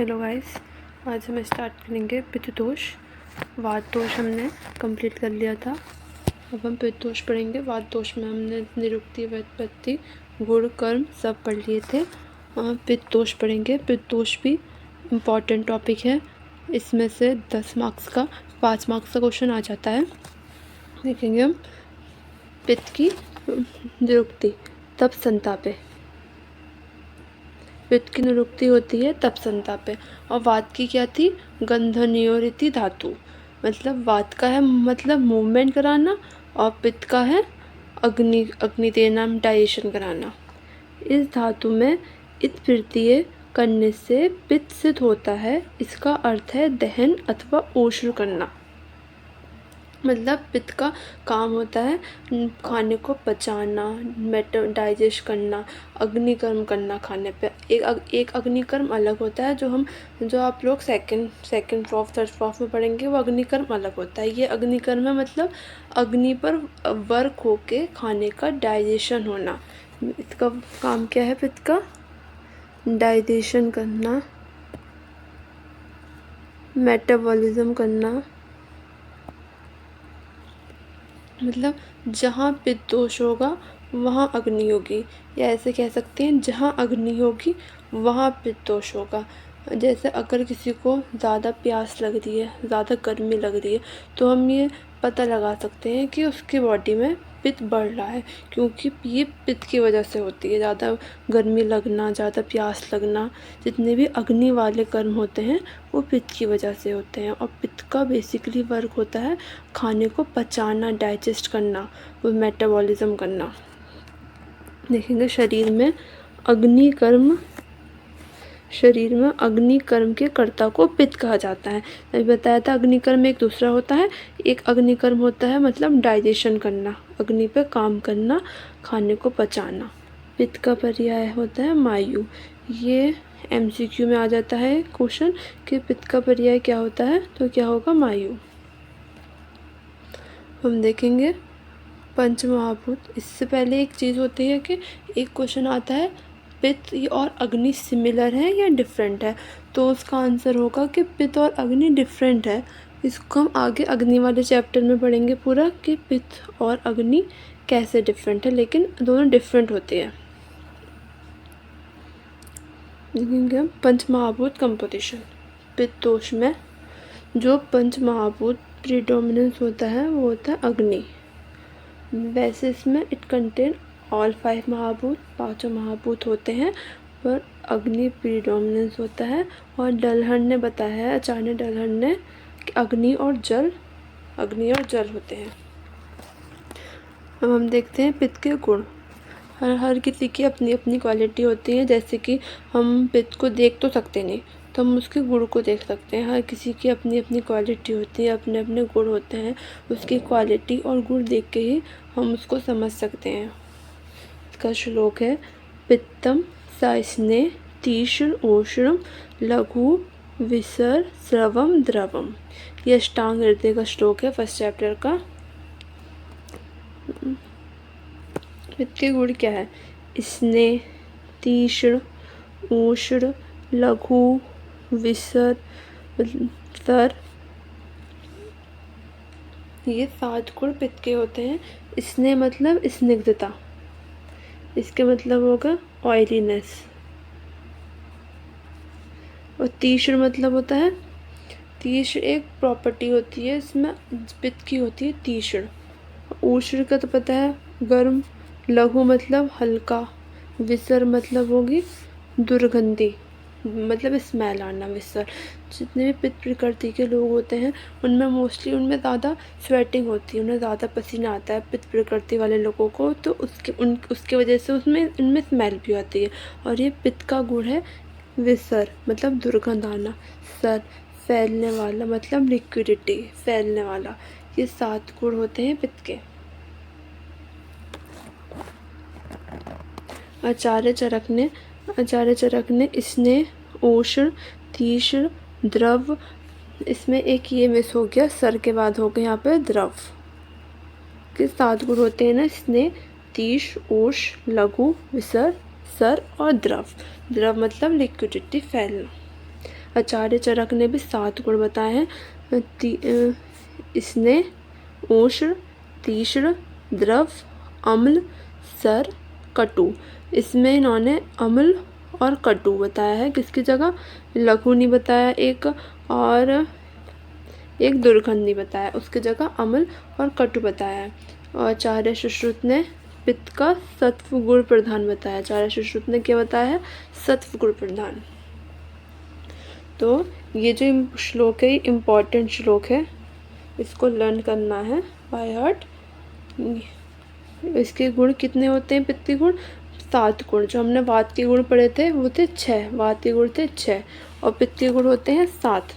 Hello guys, आज हम start करेंगे पित्त दोष। वात दोष हमने कंप्लीट कर लिया था। अब हम पित्त दोष पढ़ेंगे। वात दोष में हमने निरुक्ति, व्युत्पत्ति, गुण, कर्म सब पढ़ लिए थे। पित्त दोष पढ़ेंगे। पित्त दोष भी इम्पॉर्टेंट टॉपिक है। इसमें से 10 मार्क्स का 5 मार्क्स का क्वेश्चन आ जाता है। देखेंगे हम पित्त की निरुक्ति, तप संतापे। पित्त की निरुक्ति होती है तप संतापे। और वात की क्या थी? गंधनियोरिति धातु। मतलब वात का है मतलब मूवमेंट कराना, और पित्त का है अग्नि देना, डाइजेशन कराना। इस धातु में इत प्रत्यय करने से पित्त सिद्ध होता है। इसका अर्थ है दहन अथवा ओष्ण करना। मतलब पित्त का काम होता है खाने को पचाना, डाइजेस्ट करना, अग्निकर्म करना खाने पे। एक अग्निकर्म अलग होता है जो आप लोग सेकंड प्रॉफ थर्ड प्रॉफ में पढ़ेंगे। वो अग्निकर्म अलग होता है। ये अग्निकर्म है मतलब अग्नि पर वर्क होके खाने का डाइजेशन होना। इसका काम क्या है? पित्त का डाइजेशन करना, मेटाबॉलिज्म करना। मतलब जहाँ पित्त दोष होगा वहाँ अग्नि होगी, या ऐसे कह सकते हैं जहाँ अग्नि होगी वहाँ पित्त दोष होगा। जैसे अगर किसी को ज़्यादा प्यास लग रही है, ज़्यादा गर्मी लग रही है, तो हम ये पता लगा सकते हैं कि उसकी बॉडी में पित्त बढ़ रहा है, क्योंकि ये पित्त की वजह से होती है। ज़्यादा गर्मी लगना, ज़्यादा प्यास लगना, जितने भी अग्नि वाले कर्म होते हैं वो पित्त की वजह से होते हैं। और पित्त का बेसिकली वर्क होता है खाने को पचाना, डाइजेस्ट करना, वो मेटाबॉलिज्म करना। देखेंगे शरीर में अग्नि कर्म के कर्ता को पित्त कहा जाता है। अभी बताया था अग्निकर्म एक दूसरा होता है। एक अग्निकर्म होता है मतलब डाइजेशन करना, अग्नि पे काम करना, खाने को पचाना। पित्त का पर्याय होता है मायु। ये MCQ में आ जाता है क्वेश्चन कि पित्त का पर्याय क्या होता है, तो क्या होगा? मायु। हम देखेंगे पंचमहाभूत। इससे पहले एक चीज़ होती है कि एक क्वेश्चन आता है पित्त और अग्नि सिमिलर है या डिफरेंट है, तो उसका आंसर होगा कि पित्त और अग्नि डिफरेंट है। इसको हम आगे अग्नि वाले चैप्टर में पढ़ेंगे पूरा कि पित्त और अग्नि कैसे डिफरेंट है, लेकिन दोनों डिफरेंट होते हैं। देखेंगे हम पंचमहाभूत कंपोजिशन। पित्त दोष में जो पंचमहाभूत प्रीडोमिनेंस होता है वो होता है अग्नि। वैसे इसमें इट कंटेन ऑल 5 महाभूत, 5 महाभूत होते हैं, पर अग्नि प्रीडोमिनेंस होता है। और डलहर ने बताया है, आचार्य डलहर ने, कि अग्नि और जल होते हैं। अब हम देखते हैं पित्त के गुण। हर किसी की अपनी अपनी क्वालिटी होती है। जैसे कि हम पित्त को देख तो सकते नहीं, तो हम उसके गुण को देख सकते हैं। हर किसी की अपनी अपनी क्वालिटी होती है, अपने अपने गुण होते हैं। उसकी क्वालिटी और गुण देख के ही हम उसको समझ सकते हैं। इसका श्लोक है पित्तम साइस्ने तीक्ष्ण ओष्णम लघु विसर स्रवम द्रवम। यह अष्टांग हृदय का श्लोक है फर्स्ट चैप्टर का। पित्त के गुण क्या है? स्नेह, तीक्ष्ण, उष्ण, लघु, विसर, सर। ये 7 गुण पित्त के होते हैं। स्नेह मतलब स्निग्धता, इसके मतलब होगा ऑयलीनेस। और तीक्ष्ण मतलब होता है, तीक्ष्ण एक प्रॉपर्टी होती है इसमें पित्त की होती है तीक्ष्ण। उष्ण का तो पता है गर्म। लघु मतलब हल्का। विसर मतलब होगी दुर्गंधी, मतलब स्मेल आना। विसर जितने भी पित्त प्रकृति के लोग होते हैं उनमें मोस्टली उनमें ज़्यादा स्वेटिंग होती है, उन्हें ज़्यादा पसीना आता है पित्त प्रकृति वाले लोगों को, तो उसके वजह से उनमें स्मेल भी आती है। और ये पित्त का गुण है विसर मतलब दुर्गंध आना। सर फैलने वाला मतलब लिक्विडिटी, फैलने वाला। ये 7 गुण होते हैं पित्त के। आचार्य चरक ने स्नेह, उष्ण, तीक्ष्ण, द्रव, इसमें एक ये मिस हो गया, सर के बाद हो गया यहाँ पे द्रव। के 7 गुण होते हैं ना, स्नेह, तीक्ष्ण, उष्ण, लघु, विसर, सर और द्रव। द्रव मतलब लिक्विडिटी, फैलना। आचार्य चरक ने भी 7 गुण बताए हैं। इसने उष्ण, तीक्ष्ण, द्रव, अम्ल, सर, कटु। इसमें इन्होंने अम्ल और कटु बताया है। किसकी जगह? लघु नहीं बताया एक, और एक दुर्गंध नहीं बताया, उसकी जगह अम्ल और कटु बताया है। और आचार्य सुश्रुत ने पित्त का सत्व गुण प्रधान बताया। आचार्य सुश्रुत ने क्या बताया है? सत्व गुण प्रधान। तो ये जो श्लोक है, इम्पॉर्टेंट श्लोक है, इसको लर्न करना है बाय हार्ट। इसके गुण कितने होते हैं? पित्त के गुण 7 गुण। जो हमने वात के गुण पढ़े थे वो थे 6, वात के गुण थे 6 और पित्त के गुण होते हैं 7।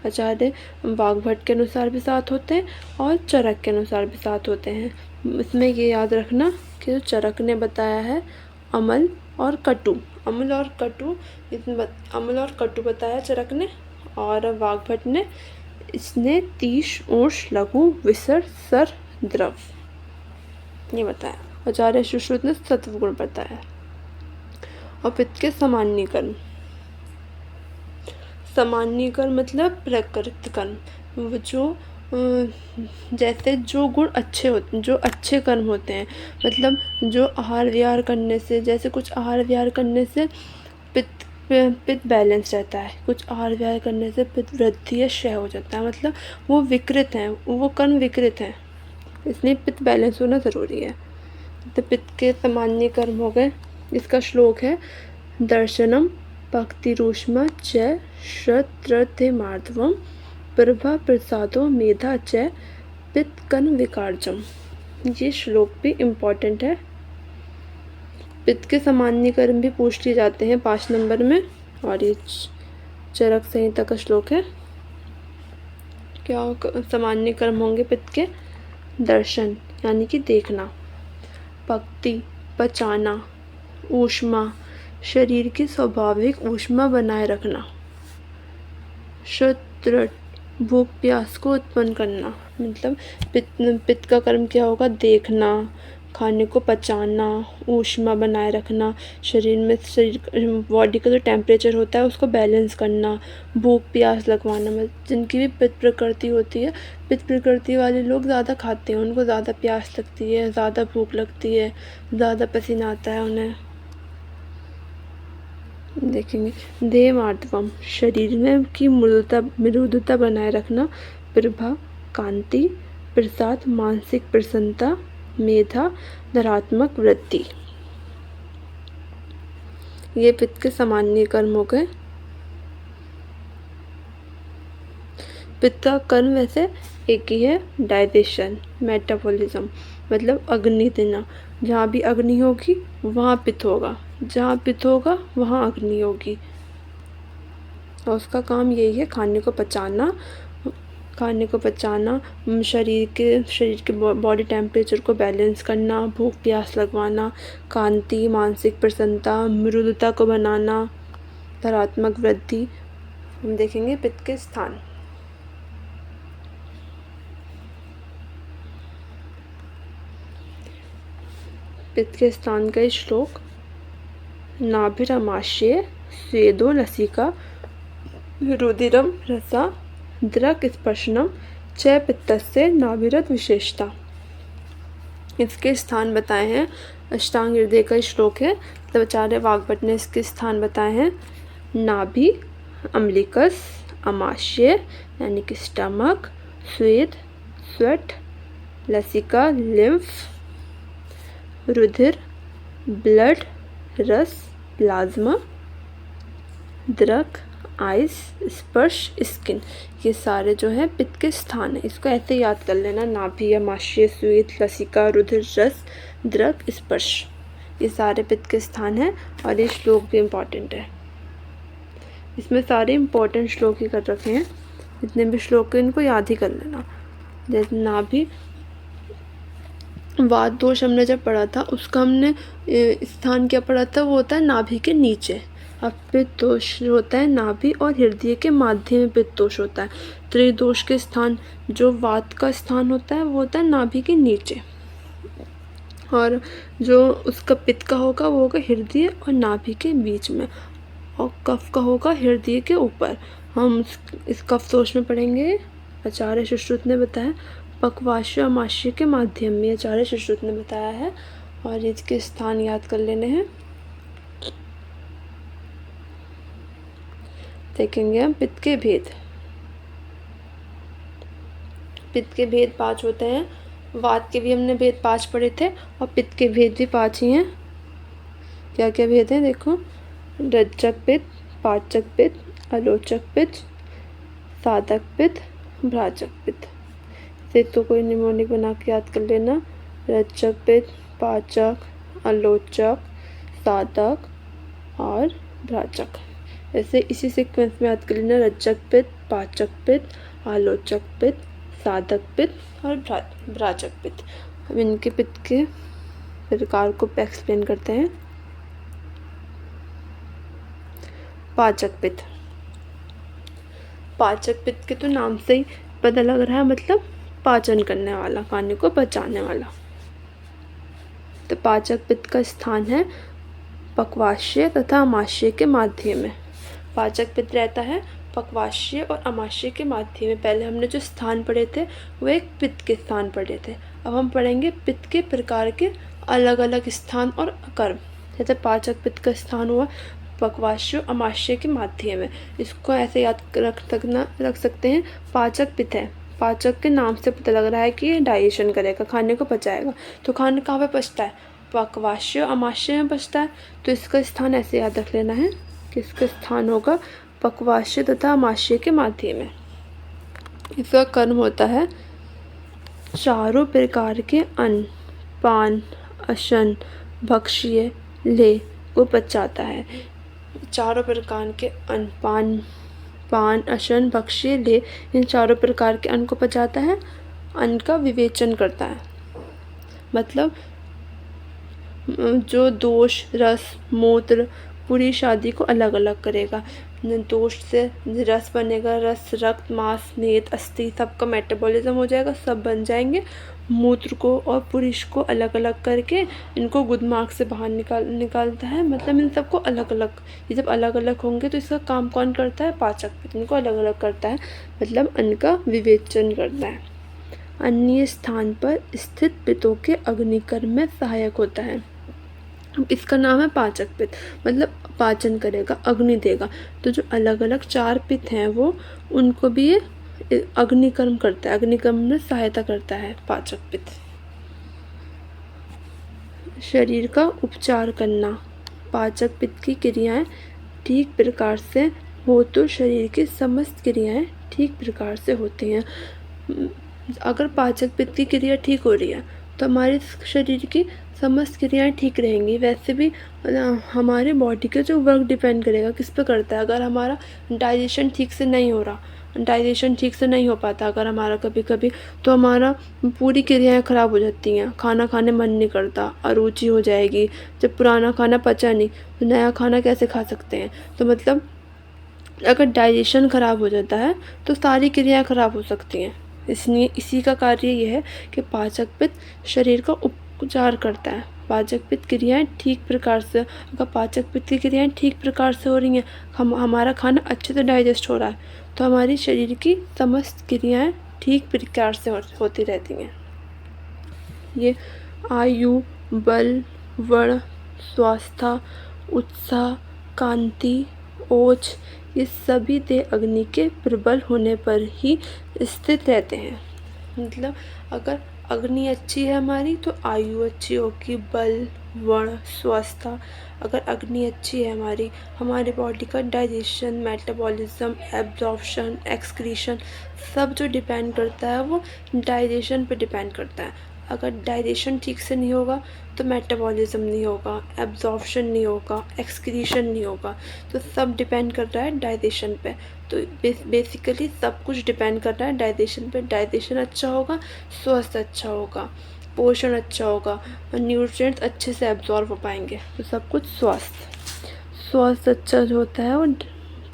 आचार्य वाग्भट के अनुसार भी 7 होते हैं और चरक के अनुसार भी 7 होते हैं। इसमें ये याद रखना कि जो चरक ने बताया है अम्ल और कटु, अम्ल और कटु बताया चरक ने, और वाग्भट ने इसने तीक्ष्ण, उष्ण, लघु, विसर, सर, द्रव ये बताया। आचार्य सुश्रुत ने सत्व गुण बताया। और पित्त के सामान्यीकरण, सामान्यीकरण मतलब प्रकृत कर्म। वो जो जैसे जो गुण अच्छे होते, जो अच्छे कर्म होते हैं, मतलब जो आहार विहार करने से, जैसे कुछ आहार विहार करने से पित्त बैलेंस रहता है, कुछ आहार विहार करने से पित्त वृद्धि या क्षय हो जाता है, मतलब वो विकृत हैं, वो कर्म विकृत हैं, इसलिए पित्त बैलेंस होना ज़रूरी है। तो पित्त के सामान्य कर्म हो गए। इसका श्लोक है दर्शनम भक्तिरूष्मा च श्रद्धेमार्दवम प्रभा प्रसादो मेधा च पित्त कर्म विकारजम। ये श्लोक भी इम्पॉर्टेंट है। पित्त के सामान्य कर्म भी पूछ लिए जाते हैं 5 नंबर में, और ये चरक संहिता का श्लोक है। क्या सामान्य कर्म होंगे पित्त के? दर्शन यानी कि देखना, भक्ति पचाना, ऊष्मा शरीर की स्वाभाविक ऊष्मा बनाए रखना, श्रद्धा भूख प्यास को उत्पन्न करना, मतलब पित्त का कर्म क्या होगा? देखना, खाने को पचाना, ऊष्मा बनाए रखना, शरीर बॉडी का जो टेम्परेचर होता है उसको बैलेंस करना, भूख प्यास लगवाना। मतलब जिनकी भी पित्त प्रकृति होती है, पित्त प्रकृति वाले लोग ज़्यादा खाते हैं, उनको ज़्यादा प्यास लगती है, ज़्यादा भूख लगती है, ज़्यादा पसीना आता है उन्हें। देखेंगे देह मार्दवम, शरीर में की मृदुता बनाए रखना, प्रभा कांति, प्रसाद मानसिक प्रसन्नता, मेधा धनात्मक वृद्धि। ये पित्त के सामान्य कर्म हो गए। पित्त का कर्म वैसे एक ही है, डाइजेशन, मेटाबॉलिज्म, मतलब अग्नि देना। जहाँ भी अग्नि होगी वहाँ पित्त होगा, जहाँ पित्त होगा वहाँ अग्नि होगी, और उसका काम यही है खाने को पचाना, शरीर के बॉडी टेम्परेचर को बैलेंस करना, भूख प्यास लगवाना, कांति मानसिक प्रसन्नता, मृदुता को बनाना, धनात्मक वृद्धि। हम देखेंगे पित्त के स्थान। पित्त के स्थान का श्लोक, नाभिरामाशय स्वेदो लसिका रुधिरम रसा द्रक स्पर्शनम च पित्तस्य नाभिरत विशेषता। इसके स्थान बताए हैं। अष्टांग हृदय का श्लोक है, तब आचार्य वाग्भट ने इसके स्थान बताए हैं। नाभि, अम्लिकस, अमाशय यानी कि स्टमक, स्वेद स्वेट, लसिका लिम्फ, रुधिर ब्लड, रस प्लाज्मा, द्रक आइस, स्पर्श स्किन। ये सारे जो है पित्त के स्थान है, इसको ऐसे याद कर लेना। नाभि, अमाशय, स्वेद, लसिका, रुधिर, रस, द्रक, स्पर्श, ये सारे पित्त के स्थान हैं। और ये श्लोक भी इम्पॉर्टेंट है, इसमें सारे इम्पॉर्टेंट श्लोक ही कर रखे हैं। जितने भी श्लोक हैं इनको याद ही कर लेना। जैसे नाभि, वात दोष हमने जब पढ़ा था उसका हमने स्थान क्या पढ़ा था? वो होता है नाभि के नीचे। अब पित्त दोष होता है नाभि और हृदय के माध्य में पित्त दोष होता है। त्रिदोष के स्थान, जो वात का स्थान होता है वो होता है नाभि के नीचे, और जो उसका पित्त का होगा वो होगा हृदय और नाभि के बीच में। और कफ का होगा हृदय के ऊपर। हम इस कफ दोष में पढ़ेंगे। आचार्य सुश्रुत ने बताया पक्वाशय अमाशय के माध्यम में, आचार्य सुश्रुत ने बताया है। और इसके स्थान याद कर लेने हैं। देखेंगे हम पित्त के भेद। पित्त के भेद 5 होते हैं। वात के भी हमने भेद 5 पढ़े थे और पित्त के भेद भी 5 ही हैं। क्या क्या भेद हैं देखो, रज्जक पित्त, पाचक पित्त, आलोचक पित्त, साधक पित्त, भ्राजक पित्त। इसे तो कोई निमोनिक बना के याद कर लेना। रज्जक पित्त, पाचक, आलोचक, साधक और भ्राजक। ऐसे इसी सीक्वेंस में याद कर लेना। रज्जक पित्त, पाचक पित्त, आलोचक पित्त, साधक पित्त और भ्राजक पित्त। हम इनके पित्त के प्रकार को एक्सप्लेन करते हैं। पाचक पित्त। पाचक पित्त के तो नाम से ही पता लग रहा है, मतलब पाचन करने वाला, खाने को पचाने वाला। तो पाचक पित्त का स्थान है पक्वाशय तथा अमाशय के माध्यम में। पाचक पित्त रहता है पक्वाशय और अमाशय के माध्यम में। पहले हमने जो स्थान पढ़े थे वो एक पित्त के स्थान पढ़े थे। अब हम पढ़ेंगे पित्त के प्रकार के अलग अलग स्थान और कर्म। जैसे पाचक पित्त का स्थान हुआ पक्वाशय अमाशय के माध्यम में। इसको ऐसे याद रख सकते हैं। पाचक पित्त है, पाचक के नाम से पता लग रहा है कि ये डाइजेशन करेगा, खाने को पचाएगा। तो खाना कहाँ पे पचता है? पक्वाशय अमाशय में पचता है। तो इसका स्थान ऐसे याद रख लेना है कि इसका स्थान होगा पक्वाशय तथा अमाशय के माध्यम में। इसका कर्म होता है चारों प्रकार के अन्न, पान, अशन, भक्ष्य, लेह को पचाता है। चारों प्रकार के अन्न, पान, अशन, भक्ष्य, लेह, इन चारों प्रकार के अन्न को पचाता है। अन्न का विवेचन करता है, मतलब जो दोष, रस, मूत्र, पूरी शादी को अलग अलग करेगा। दोष से रस बनेगा, रस, रक्त, मांस, नेत्र, अस्थि, सबका मेटाबॉलिज्म हो जाएगा, सब बन जाएंगे। मूत्र को और पुरुष को अलग अलग करके इनको गुदमार्ग से बाहर निकालता है। मतलब इन सबको अलग अलग, ये जब अलग अलग होंगे तो इसका काम कौन करता है? पाचक पित्त इनको अलग अलग करता है, मतलब अन्न का विवेचन करता है। अन्य स्थान पर स्थित पित्तों के अग्निकर्म में सहायक होता है। इसका नाम है पाचक पित्त, मतलब पाचन करेगा, अग्नि देगा। तो जो अलग अलग 4 पित्त हैं वो, उनको भी ये अग्निकर्म करता है, अग्निकर्म में सहायता करता है पाचक पित्त। शरीर का उपचार करना। पाचक पित्त की क्रियाएं ठीक प्रकार से हो तो शरीर की समस्त क्रियाएं ठीक प्रकार से होती हैं। अगर पाचक पित्त की क्रिया ठीक हो रही है तो हमारे शरीर की समस्त क्रियाएं ठीक रहेंगी। वैसे भी हमारे बॉडी का जो वर्क डिपेंड करेगा किस पे करता है। अगर हमारा डाइजेशन ठीक से नहीं हो रहा, डाइजेशन ठीक से नहीं हो पाता अगर हमारा कभी कभी, तो हमारा पूरी क्रियाएं ख़राब हो जाती हैं। खाना खाने मन नहीं करता, अरुचि हो जाएगी। जब पुराना खाना पचा नहीं तो नया खाना कैसे खा सकते हैं? तो मतलब अगर डाइजेशन ख़राब हो जाता है तो सारी क्रियाएं ख़राब हो सकती हैं। इसलिए इसी का कार्य ये है कि पाचक पित्त शरीर का उपचार करता है। पाचक पित्त क्रियाएं ठीक प्रकार से, अगर पाचक पित्त की क्रियाएं ठीक प्रकार से हो रही हैं, हमारा खाना अच्छे से डाइजेस्ट हो रहा है, तो हमारी शरीर की समस्त क्रियाएं ठीक प्रकार से होती रहती हैं। ये आयु, बल, वर्ण, स्वास्थ्य, उत्साह, कांति, ओज, ये सभी देह अग्नि के प्रबल होने पर ही स्थित रहते हैं। मतलब अगर अग्नि अच्छी है हमारी तो आयु अच्छी होगी, बल, वर्ण, स्वास्थ्य। अगर अग्नि अच्छी है हमारी बॉडी का डाइजेशन, मेटाबॉलिज्म, एब्जॉर्प्शन, एक्सक्रीशन, सब जो डिपेंड करता है वो डाइजेशन पे डिपेंड करता है। अगर डाइजेशन ठीक से नहीं होगा तो मेटाबॉलिज्म नहीं होगा, एब्जॉर्प्शन नहीं होगा, एक्सक्रीशन नहीं होगा। तो सब डिपेंड कर रहा है डाइजेशन पे। तो बेसिकली सब कुछ डिपेंड कर रहा है डाइजेशन पे। डाइजेशन अच्छा होगा, स्वास्थ्य अच्छा होगा, पोषण अच्छा होगा और न्यूट्रिएंट्स अच्छे से एब्जॉर्ब हो पाएंगे। तो सब कुछ स्वास्थ्य अच्छा जो होता है वो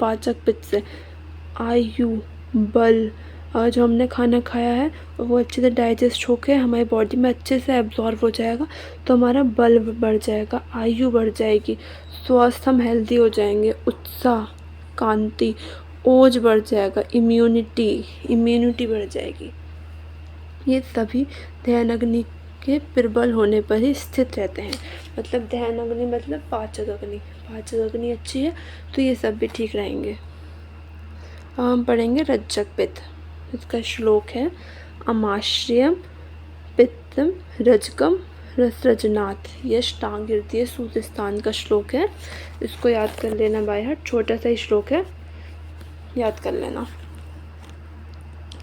पाचक पित्त से। आयु, बल, और जो हमने खाना खाया है वो अच्छे से डाइजेस्ट होकर हमारी बॉडी में अच्छे से एब्जॉर्ब हो जाएगा, तो हमारा बल बढ़ जाएगा, आयु बढ़ जाएगी, स्वस्थ हम हेल्दी हो जाएंगे, उत्साह, कांति, ओज बढ़ जाएगा, इम्यूनिटी बढ़ जाएगी। ये सभी ध्यान अग्नि के प्रबल होने पर ही स्थित रहते हैं। मतलब ध्यान अग्नि मतलब पाचक अग्नि अच्छी है तो ये सब भी ठीक रहेंगे। अब हम पढ़ेंगे रज्जक पित्त। इसका श्लोक है अमाश्रयम पित्तम रजकम रसरजनाथ। ये अष्टांग हृदय सूत्र स्थान का श्लोक है, इसको याद कर लेना बाय हार्ट। छोटा सा ही श्लोक है, याद कर लेना।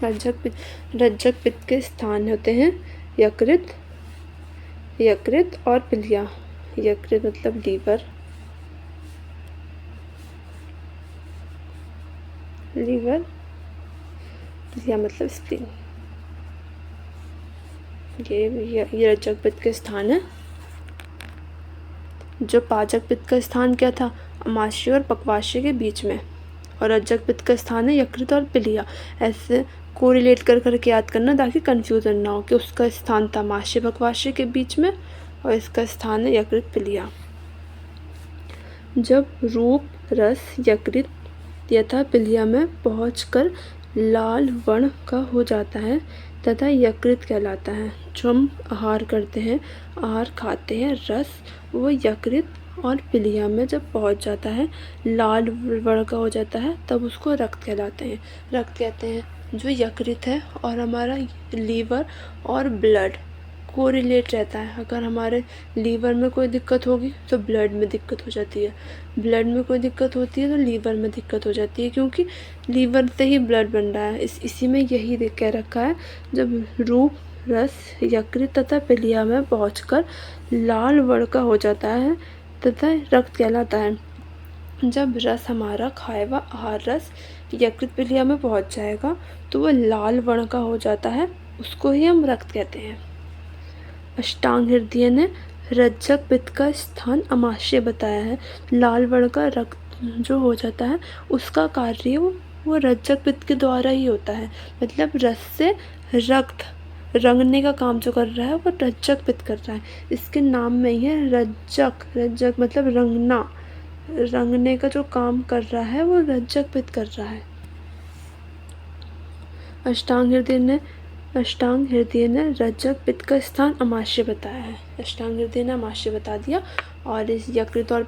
रज्जक पित्त के स्थान होते हैं यकृत और पिलिया। यकृत मतलब लीवर पिलिया मतलब स्प्लीन। ये रज्जक पित्त के स्थान है। जो पाचक पित्त का स्थान क्या था, अमाशय और पक्वाशय के बीच में, और रज्जक पित्त का स्थान है यकृत और पिलिया। ऐसे कोरिलेट कर करके याद करना ताकि कंफ्यूजन ना हो कि उसका स्थान था अमाशय पक्वाशय के बीच में और इसका स्थान है यकृत पिलिया। जब रूप रस यकृत तथा पिलिया में पहुंचकर लाल वर्ण का हो जाता है तथा यकृत कहलाता है। जो हम आहार करते हैं, आहार खाते हैं, रस वो यकृत और पिलिया में जब पहुंच जाता है, लाल वर्ण का हो जाता है, तब उसको रक्त कहलाते हैं। रक्त कहते हैं जो यकृत है और हमारा लीवर और ब्लड कोरिलेट रहता है। अगर हमारे लीवर में कोई दिक्कत होगी तो ब्लड में दिक्कत हो जाती है, ब्लड में कोई दिक्कत होती है तो लीवर में दिक्कत हो जाती है, क्योंकि लीवर से ही ब्लड बन रहा है। इसी में यही कह रखा है, जब रूप रस यकृत तथा पिलिया में पहुंचकर लाल वर्ण का हो जाता है तथा रक्त कहलाता है। जब रस हमारा खाया हुआ आहार रस यकृत पिलिया में पहुंच जाएगा तो वह लाल वर्ण का हो जाता है, उसको ही हम रक्त कहते हैं। अष्टांग हृदय ने रज्जक पित्त का स्थान अमाशय बताया है। लाल वर्ण का रक्त जो हो जाता है उसका कार्य वो रज्जक पित्त के द्वारा ही होता है। मतलब रस से रक्त रंगने का काम जो कर रहा है वो रज्जक पित्त कर रहा है। इसके नाम में ही है रज्जक मतलब रंगने का जो काम कर रहा है वो रज्जक पित्त कर रहा है। अष्टांग हृदय ने रज्जक पित्त का स्थान अमाशय बताया है। अष्टांग हृदय ने अमाशय बता दिया और इस यकृत और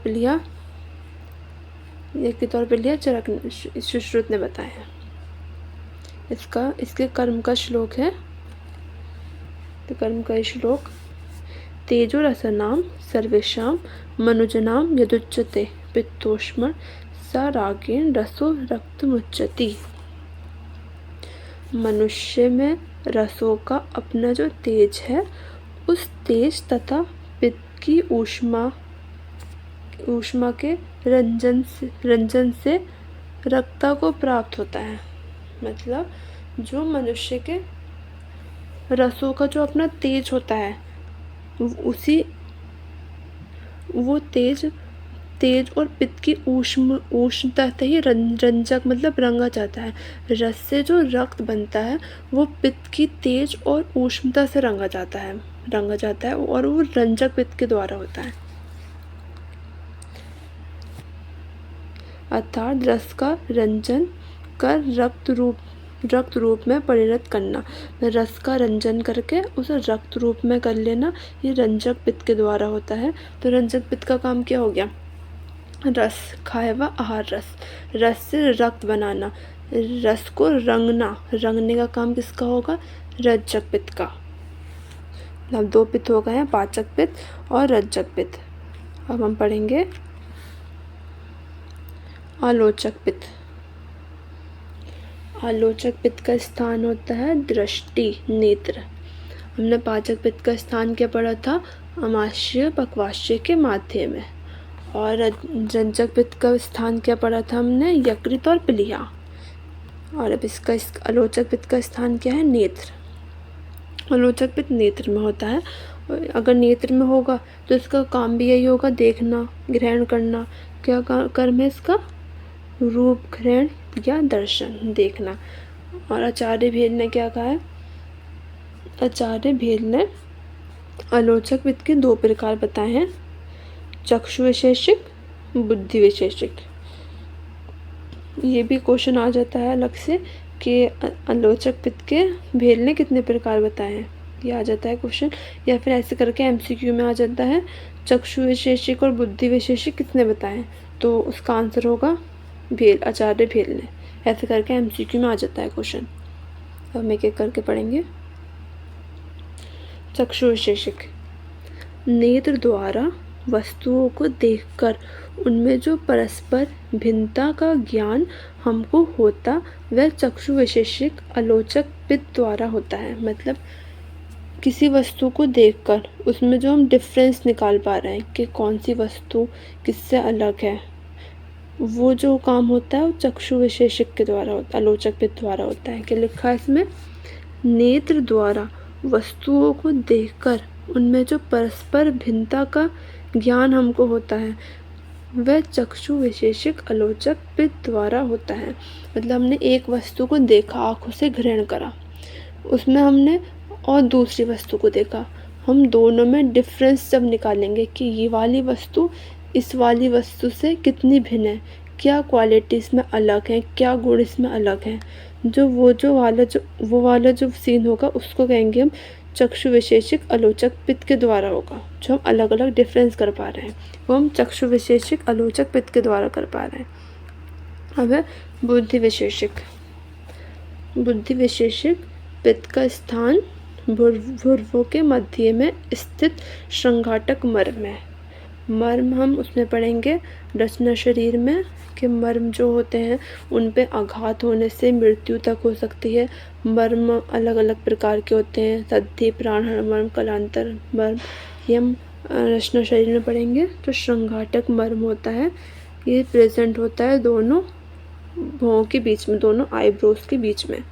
पिलिया चरक सुश्रुत ने बताया है। इसके कर्म का श्लोक है, तो कर्म का श्लोक तेजो रसनाम सर्वेशाम मनुजनाम यदुच्यते पित्तोष्मण स रागेण रसो रक्तमुच्यति। मनुष्य में रसों का अपना जो तेज है, उस तेज तथा पित्त की ऊष्मा के रंजन से रक्ता को प्राप्त होता है। मतलब जो मनुष्य के रसों का जो अपना तेज होता है, वो तेज और पित्त की उष्णता से ही रंजक मतलब रंगा जाता है। रस से जो रक्त बनता है वो पित्त की तेज और उष्णता से रंगा जाता है और वो रंजक पित्त के द्वारा होता है। अर्थात रस का रंजन कर रक्त रूप में परिणत करना। रस का रंजन करके उसे रक्त रूप में कर लेना, ये रंजक पित्त के द्वारा होता है। तो रंजक पित्त का काम क्या हो गया, रस खाया हुआ आहार रस से रक्त बनाना, रस को रंगने का काम किसका होगा, रज्जक पित्त का। अब दो पित्त हो गए हैं, पाचक पित्त और रज्जक पित्त। अब हम पढ़ेंगे आलोचक पित्त। आलोचक पित्त का स्थान होता है दृष्टि नेत्र। हमने पाचक पित्त का स्थान क्या पढ़ा था, अमाशय पक्वाशय के माध्यम में, और रज्जक पित्त का स्थान क्या पढ़ा था हमने, यकृत और पिलिया। और अब इसका आलोचक पित्त का स्थान क्या है, नेत्र। आलोचक पित्त नेत्र में होता है, और अगर नेत्र में होगा तो इसका काम भी यही होगा, देखना, ग्रहण करना। क्या कर्म है इसका, रूप ग्रहण या दर्शन, देखना। और आचार्य भेद ने क्या कहा है, आचार्य भेद ने आलोचक पित्त के दो प्रकार बताए हैं, चक्षु विशेषिक बुद्धि विशेषक। ये भी क्वेश्चन आ जाता है अलग से कि आलोचक पित्त के भेल ने कितने प्रकार बताए हैं, ये आ जाता है क्वेश्चन। या फिर ऐसे करके एमसीक्यू में आ जाता है चक्षु विशेषक और बुद्धि विशेषक कितने बताए हैं, तो उसका आंसर होगा भेल, आचार्य भेल ने। ऐसे करके एमसीक्यू में आ जाता है क्वेश्चन। अब हम एक एक करके पढ़ेंगे। चक्षु विशेषक, नेत्र द्वारा वस्तुओं को देखकर उनमें जो परस्पर भिन्नता का ज्ञान हमको होता वह चक्षु विशेषक आलोचक पित्त द्वारा होता है। मतलब किसी वस्तु को देखकर उसमें जो हम डिफरेंस निकाल पा रहे हैं कि कौन सी वस्तु किससे अलग है, वो जो काम होता है वो चक्षु विशेषक के द्वारा होता है, आलोचक पित्त द्वारा होता है। क्या लिखा है इसमें, नेत्र द्वारा वस्तुओं को देखकर उनमें जो परस्पर भिन्नता का ज्ञान हमको होता है वह चक्षु विशेषक आलोचक पित्त द्वारा होता है। मतलब हमने एक वस्तु को देखा, आँखों से ग्रहण करा, उसमें हमने और दूसरी वस्तु को देखा, हम दोनों में डिफरेंस जब निकालेंगे कि ये वाली वस्तु इस वाली वस्तु से कितनी भिन्न है, क्या क्वालिटी इसमें अलग है, क्या गुण इसमें अलग हैं, वो वाला जो सीन होगा उसको कहेंगे हम चक्षु विशेषक आलोचक पित्त के द्वारा होगा। जो हम अलग अलग डिफरेंस कर पा रहे हैं वो हम चक्षु विशेषक आलोचक पित्त के द्वारा कर पा रहे हैं। अब है बुद्धि विशेषक। बुद्धि विशेषक पित्त का स्थान भुर्वों के मध्य में स्थित श्रृंगाटक मर्म है। मर्म हम उसमें पढ़ेंगे रचना शरीर में कि मर्म जो होते हैं उन पे आघात होने से मृत्यु तक हो सकती है। मर्म अलग अलग प्रकार के होते हैं, तद्धि, प्राणहर मर्म, कलांतर मर्म, ये हम रचना शरीर में पढ़ेंगे। तो श्रृंगाटक मर्म होता है, ये प्रेजेंट होता है दोनों भौं के बीच में, दोनों आईब्रोज के बीच में,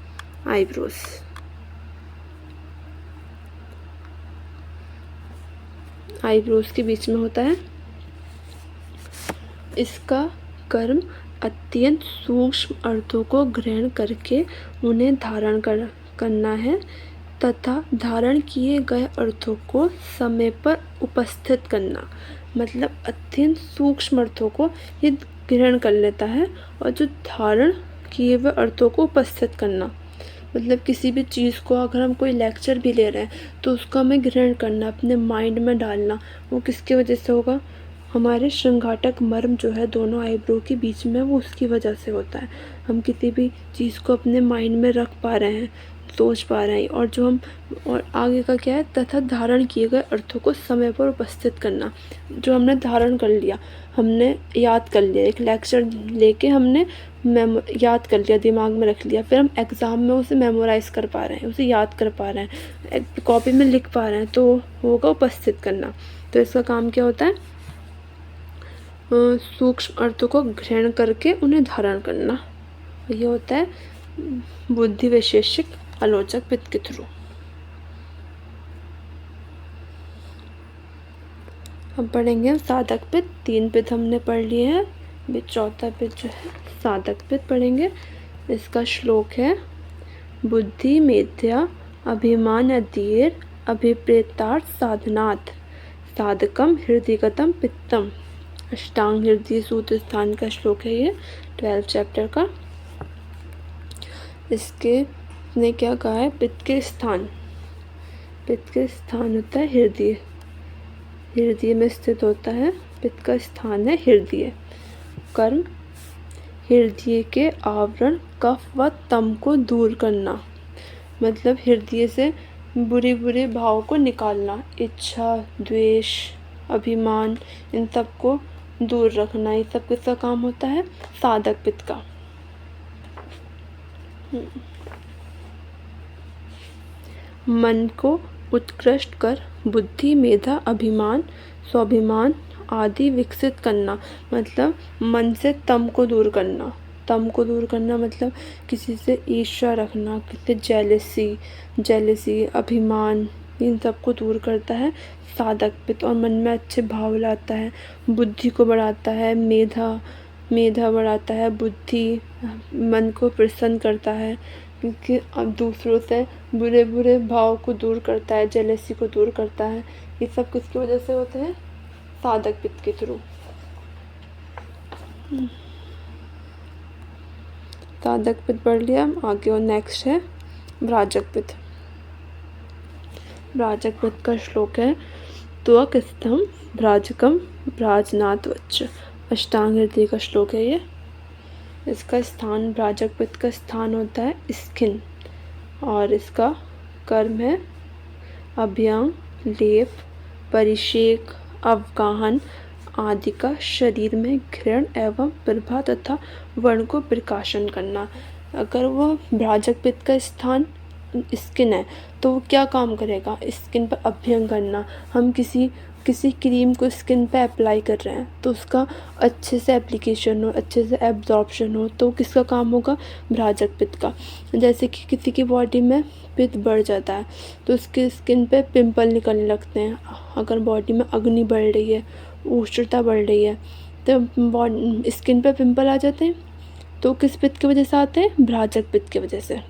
आईब्रोज के बीच में होता है। इसका कर्म अत्यंत सूक्ष्म अर्थों को ग्रहण करके उन्हें धारण करना है तथा धारण किए गए अर्थों को समय पर उपस्थित करना। मतलब अत्यंत सूक्ष्म अर्थों को ये ग्रहण कर लेता है और जो धारण किए हुए अर्थों को उपस्थित करना, मतलब किसी भी चीज़ को अगर हम कोई लेक्चर भी ले रहे हैं तो उसको हमें ग्रहण करना, अपने माइंड में डालना, वो किसकी वजह से होगा, हमारे श्रृंगाटक मर्म जो है दोनों आईब्रो के बीच में, वो उसकी वजह से होता है। हम किसी भी चीज़ को अपने माइंड में रख पा रहे हैं, सोच पा रहे हैं, और जो हम और आगे का क्या है, तथा धारण किए गए अर्थों को समय पर उपस्थित करना। जो हमने धारण कर लिया, हमने याद कर लिया, एक लेक्चर लेके हमने याद कर लिया, दिमाग में रख लिया, फिर हम एग्ज़ाम में उसे मेमोराइज़ कर पा रहे हैं, उसे याद कर पा रहे हैं, कॉपी में लिख पा रहे हैं, तो होगा उपस्थित करना। तो इसका काम क्या होता है, सूक्ष्म अर्थों को ग्रहण करके उन्हें धारण करना। ये होता है बुद्धि विशेषक आलोचक पित्त के थ्रू। अब पढ़ेंगे साधक पित्त। 3 पित्त हमने पढ़ लिए हैं, अभी चौथा पित्त जो है साधक पित्त पढ़ेंगे। इसका श्लोक है, बुद्धि मेध्या अभिमान अधीर अभिप्रेतार्थ साधनात् साधकम हृदयगतम पित्तम। अष्टांग हृदय सूत्र स्थान का श्लोक है ये, 12 चैप्टर का। इसके ने क्या कहा है, पित्त के स्थान होता है हृदय, हृदय में स्थित होता है, पित्त का स्थान है हृदय। कर्म हृदय के आवरण कफ व तम को दूर करना, मतलब हृदय से बुरे भाव को निकालना, इच्छा, द्वेष, अभिमान, इन सब को दूर रखना। ये सब किसका काम होता है, साधक पित्त का। मन को उत्कृष्ट कर बुद्धि, मेधा, अभिमान, स्वाभिमान आदि विकसित करना, मतलब मन से तम को दूर करना। तम को दूर करना मतलब किसी से ईर्ष्या रखना, किसी जेलसी, अभिमान, इन सब को दूर करता है साधक पित्त, और मन में अच्छे भाव लाता है, बुद्धि को बढ़ाता है, मेधा बढ़ाता है, बुद्धि मन को प्रसन्न करता है, क्योंकि अब दूसरों से बुरे भाव को दूर करता है, जेलसी को दूर करता है। ये सब किसकी वजह से होते हैं, साधक पित्त के थ्रू। साधक पित्त पढ़ लिया, आगे और नेक्स्ट है भ्राजक पित्त। भ्राजक पित्त का श्लोक है त्वक्स्थं भ्राजकम भ्राजनात् वच्च। अष्टांग हृदय का श्लोक है ये। इसका स्थान, भ्राजक पित्त का स्थान होता है स्किन और इसका कर्म है अभ्यंग, लेप, परिषेक, अवगाहन आदि का शरीर में घृण एवं प्रभा तथा वर्ण को प्रकाशन करना। अगर वह भ्राजक पित्त का स्थान स्किन है तो वो क्या काम करेगा? स्किन पर अभ्यंग करना। हम किसी क्रीम को स्किन पे अप्लाई कर रहे हैं तो उसका अच्छे से एप्लीकेशन हो, अच्छे से एब्जॉर्प्शन हो, तो किसका काम होगा? भ्राजक पित्त का। जैसे कि किसी की बॉडी में पित्त बढ़ जाता है तो उसके स्किन पे पिंपल निकलने लगते हैं। अगर बॉडी में अग्नि बढ़ रही है, उष्णता बढ़ रही है, तो स्किन पे पिंपल आ जाते हैं। तो किस पित्त की वजह से आते हैं? भ्राजक पित्त की वजह से।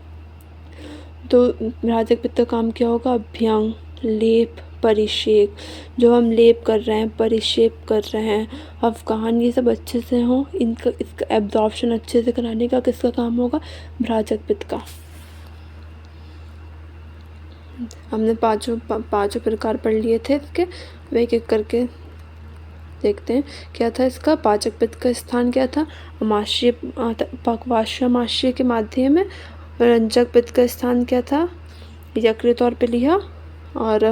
तो भ्राजक पित्त का काम क्या होगा? अभ्यंग, लेप, परिषेक, जो हम लेप कर रहे हैं, परिषेप कर रहे हैं, अवगाहन, ये सब अच्छे से हो, इसका एब्जॉर्प्शन अच्छे से कराने का किसका काम होगा? भ्राजक पित्त का। हमने पांचों प्रकार पढ़ लिए थे इसके, वे एक एक करके देखते हैं। क्या था इसका? पाचक पित्त का स्थान क्या था? अमाशय, पक्वाशय के माध्यम में। रंजक पित्त का स्थान क्या था? यकृत और प्लीहा। और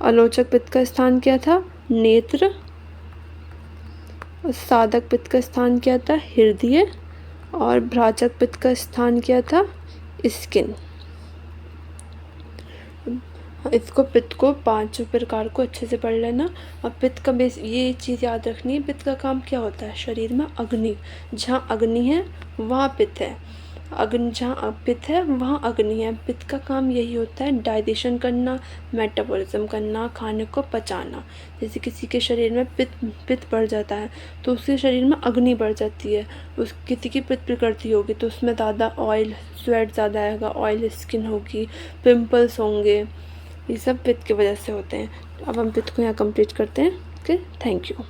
आलोचक पित्त का स्थान क्या था? नेत्र। साधक पित्त का स्थान क्या था? हृदय। और भ्राजक पित्त का स्थान क्या था? स्किन। इसको पित्त को पांचों प्रकार को अच्छे से पढ़ लेना। अब पित्त का बेस, ये चीज़ याद रखनी है, पित्त का काम क्या होता है? शरीर में अग्नि, जहाँ अग्नि है वहाँ पित्त है। अग्नि, जहाँ पित्त है वहाँ अग्नि है। पित्त का काम यही होता है डाइजेशन करना, मेटाबॉलिज्म करना, खाने को पचाना। जैसे किसी के शरीर में पित्त बढ़ जाता है तो उसके शरीर में अग्नि बढ़ जाती है। किसी की पित्त प्रकृति होगी तो उसमें ज़्यादा ऑयल, स्वेट ज़्यादा आएगा, ऑयल स्किन होगी, पिंपल्स होंगे। ये सब पित्त की वजह से होते हैं। अब हम पित्त को यहाँ कंप्लीट करते हैं। Okay, thank you.